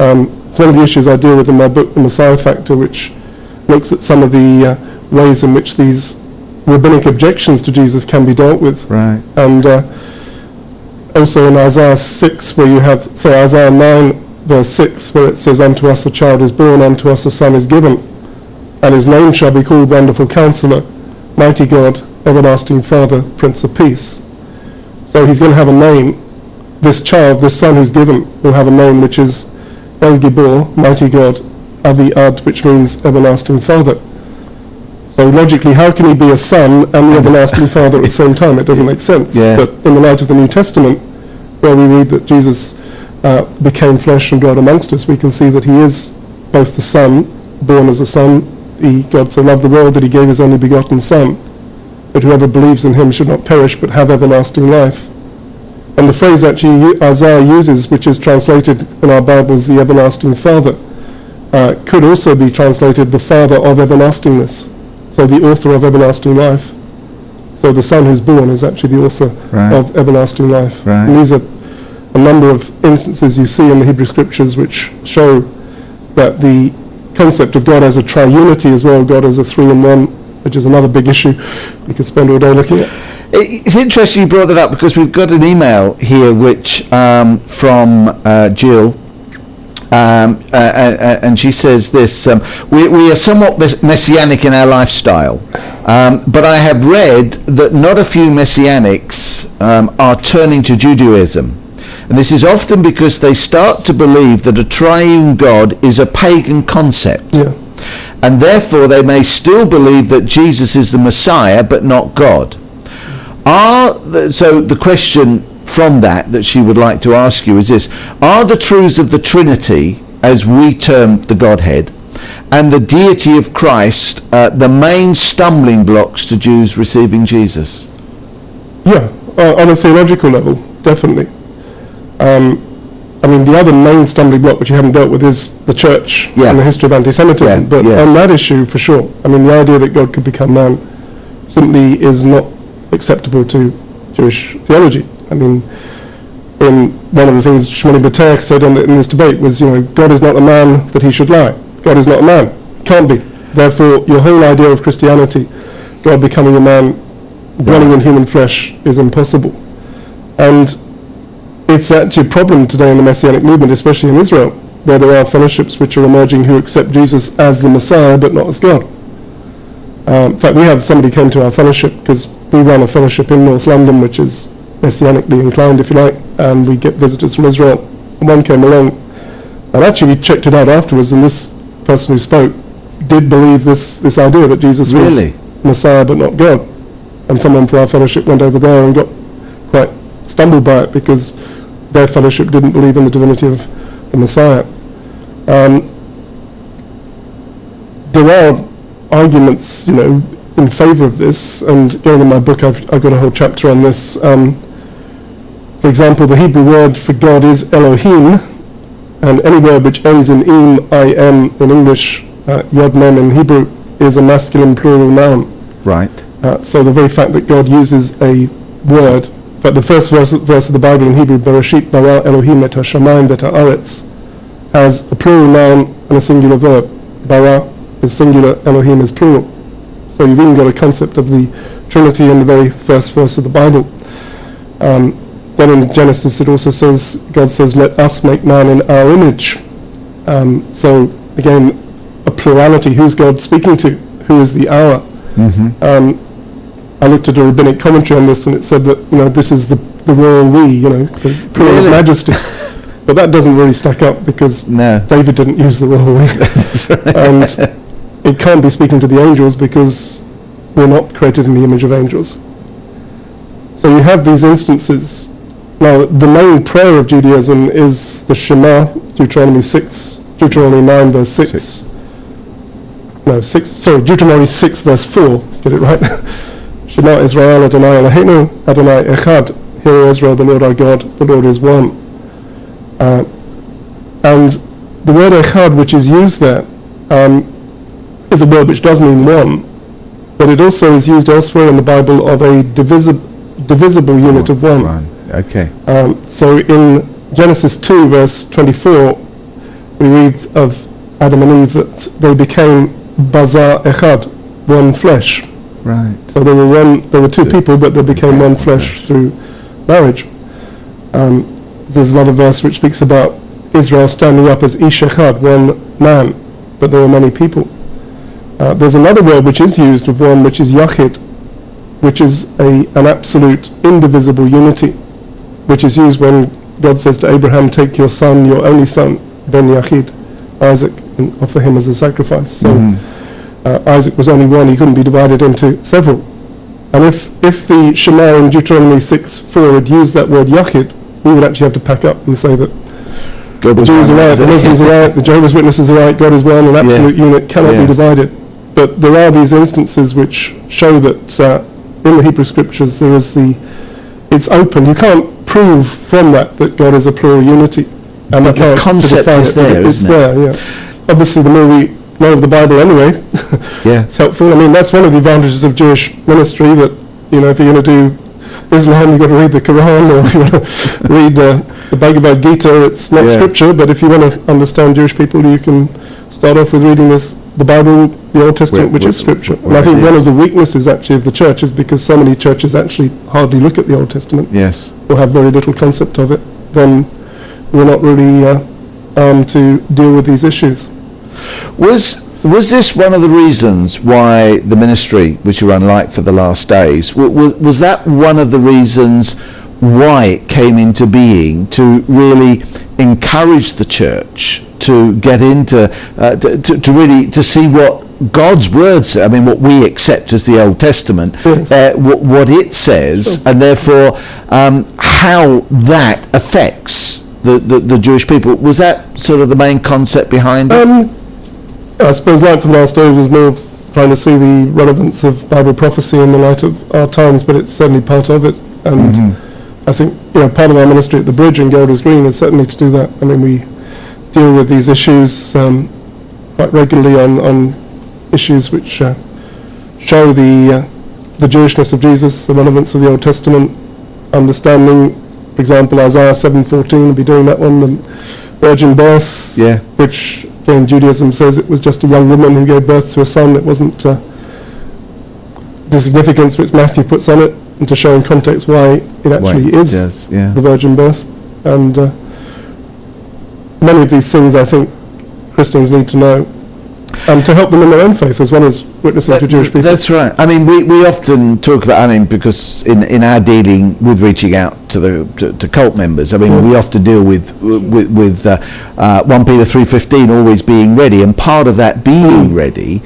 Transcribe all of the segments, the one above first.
It's one of the issues I deal with in my book, The Messiah Factor, which looks at some of the ways in which these rabbinic objections to Jesus can be dealt with. Right. And also in Isaiah 6, where you have, Isaiah 9, verse 6, where it says, "Unto us a child is born, unto us a son is given, and his name shall be called Wonderful Counselor, Mighty God, Everlasting Father, Prince of Peace." So he's going to have a name. This child, this son who's given, will have a name which is El Gibor, Mighty God, Avi Ad, which means Everlasting Father. So logically, how can he be a son and the Everlasting Father at the same time? It doesn't make sense. Yeah. But in the light of the New Testament, where we read that Jesus became flesh and God amongst us, we can see that he is both the Son, born as a son. God so loved the world that he gave his only begotten Son, that whoever believes in him should not perish but have everlasting life. And the phrase actually Isaiah uses, which is translated in our Bibles, the Everlasting Father, could also be translated the Father of everlastingness. So the author of everlasting life. So the Son who's born is actually the author of everlasting life. Right. And these are a number of instances you see in the Hebrew Scriptures which show that the concept of God as a triunity as well, God as a three-in-one, which is another big issue we could spend all day looking at. It's interesting you brought that up, because we've got an email here which from Jill, and she says this: we are somewhat messianic in our lifestyle, but I have read that not a few messianics are turning to Judaism, and this is often because they start to believe that a triune God is a pagan concept. Yeah. And therefore they may still believe that Jesus is the Messiah but not God. So the question from that she would like to ask you is this: are the truths of the Trinity, as we term the Godhead, and the deity of Christ the main stumbling blocks to Jews receiving Jesus? Yeah, on a theological level, definitely. I mean, the other main stumbling block which you haven't dealt with is the church and the history of anti-Semitism. But on that issue, for sure, I mean, the idea that God could become man simply is not acceptable to Jewish theology. I mean, in one of the things Shmuley Bater said in this debate was, God is not a man that he should lie. God is not a man. Can't be. Therefore, your whole idea of Christianity, God becoming a man, dwelling in human flesh, is impossible. And it's actually a problem today in the Messianic movement, especially in Israel, where there are fellowships which are emerging who accept Jesus as the Messiah but not as God. In fact, we had somebody came to our fellowship because we run a fellowship in North London which is messianically inclined, if you like, and we get visitors from Israel. And one came along, and actually we checked it out afterwards, and this person who spoke did believe this idea that Jesus was Messiah but not God. And someone from our fellowship went over there and got quite stumbled by it because their fellowship didn't believe in the divinity of the Messiah. There are arguments, in favour of this, and going in my book I've got a whole chapter on this. For example, the Hebrew word for God is Elohim, and any word which ends in im, I-M in English, yod mem in Hebrew, is a masculine plural noun. Right. So the very fact that God uses a word, but the first verse of the Bible in Hebrew, Bereshit bara Elohim et hashamayim v'et haaretz, has a plural noun and a singular verb. Bara is singular, Elohim is plural. So you've even got a concept of the Trinity in the very first verse of the Bible. Then in Genesis it also says, God says, let us make man in our image. So again, a plurality. Who's God speaking to? Who is the our? Mm-hmm. I looked at a rabbinic commentary on this, and it said that this is the royal we, the plural of majesty. But that doesn't really stack up because David didn't use the royal we, and it can't be speaking to the angels because we're not created in the image of angels. So you have these instances. Now, the main prayer of Judaism is the Shema, Deuteronomy 9, verse 6. Deuteronomy 6, verse 4. Let's get it right. Shema Israel Adonai Eloheinu, Adonai Echad. Hear, O Israel, the Lord our God, the Lord is one. And the word Echad, which is used there, is a word which does mean one, but it also is used elsewhere in the Bible of a divisible unit of one. Okay. So in Genesis 2, verse 24, we read of Adam and Eve that they became bazar echad, one flesh. Right. So they were two people, but they became one flesh through marriage. There's another verse which speaks about Israel standing up as ish echad, one man, but there were many people. There's another word which is used of one, which is yachid, which is an absolute indivisible unity, which is used when God says to Abraham, take your son, your only son, ben Yachid, Isaac, and offer him as a sacrifice. So Isaac was only one, he couldn't be divided into several. And if the Shema in Deuteronomy 6:4 had used that word Yachid, we would actually have to pack up and say that the Jews are right, the Muslims are right, the Jehovah's Witnesses are right, God is one, an absolute unit cannot be divided. But there are these instances which show that in the Hebrew Scriptures there is it's open. You can't prove from that God is a plural unity. And but the concept is there, it's there, yeah. Obviously, the more we know of the Bible anyway, it's helpful. I mean, that's one of the advantages of Jewish ministry, that, you know, if you're going to do Islam, you've got to read the Quran, or if you want to read the Bhagavad Gita, it's not scripture, but if you want to understand Jewish people, you can start off with reading the Bible, the Old Testament, which is scripture. And I think one of the weaknesses actually of the church is because so many churches actually hardly look at the Old Testament, or have very little concept of it, then we're not really armed to deal with these issues. Was this one of the reasons why the ministry, which you run Light for the Last Days, was that one of the reasons why it came into being, to really encourage the church to get into, to really to see what God's words, I mean, what we accept as the Old Testament, what it says, and therefore how that affects the Jewish people? Was that sort of the main concept behind it? I suppose Light for the Last Days was more trying to see the relevance of Bible prophecy in the light of our times, but it's certainly part of it. And I think, you know, part of our ministry at the Bridge in Golders Green is certainly to do that. I mean, we deal with these issues quite regularly on issues which show the Jewishness of Jesus, the relevance of the Old Testament, understanding, for example, Isaiah 7:14, we'll be doing that one, the virgin birth, which again Judaism says it was just a young woman who gave birth to a son. It wasn't the significance which Matthew puts on it, and to show in context why it actually is the virgin birth. And many of these things I think Christians need to know, and to help them in their own faith as well as witnessing to Jewish people. That's right. I mean, we often talk about, I mean, because in our dealing with reaching out to cult members, I mean, we often deal with 1 Peter 3:15, always being ready, and part of that being ready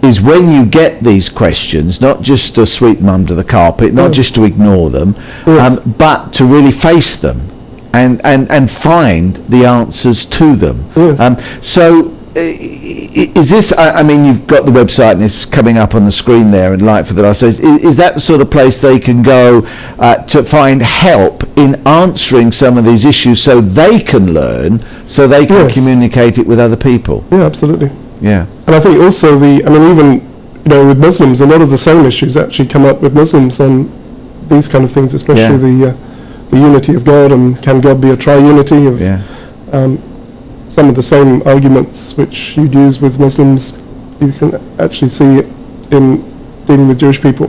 is when you get these questions, not just to sweep them under the carpet, not just to ignore them, but to really face them and find the answers to them. So is this, I mean, you've got the website and it's coming up on the screen there, and Light for the Last Days, is that the sort of place they can go to find help in answering some of these issues, so they can learn, so they can communicate it with other people? Yeah, absolutely. Yeah. And I think also even, you know, with Muslims, a lot of the same issues actually come up with Muslims on these kind of things, especially the unity of God, and can God be a triunity of some of the same arguments which you'd use with Muslims, you can actually see it in dealing with Jewish people.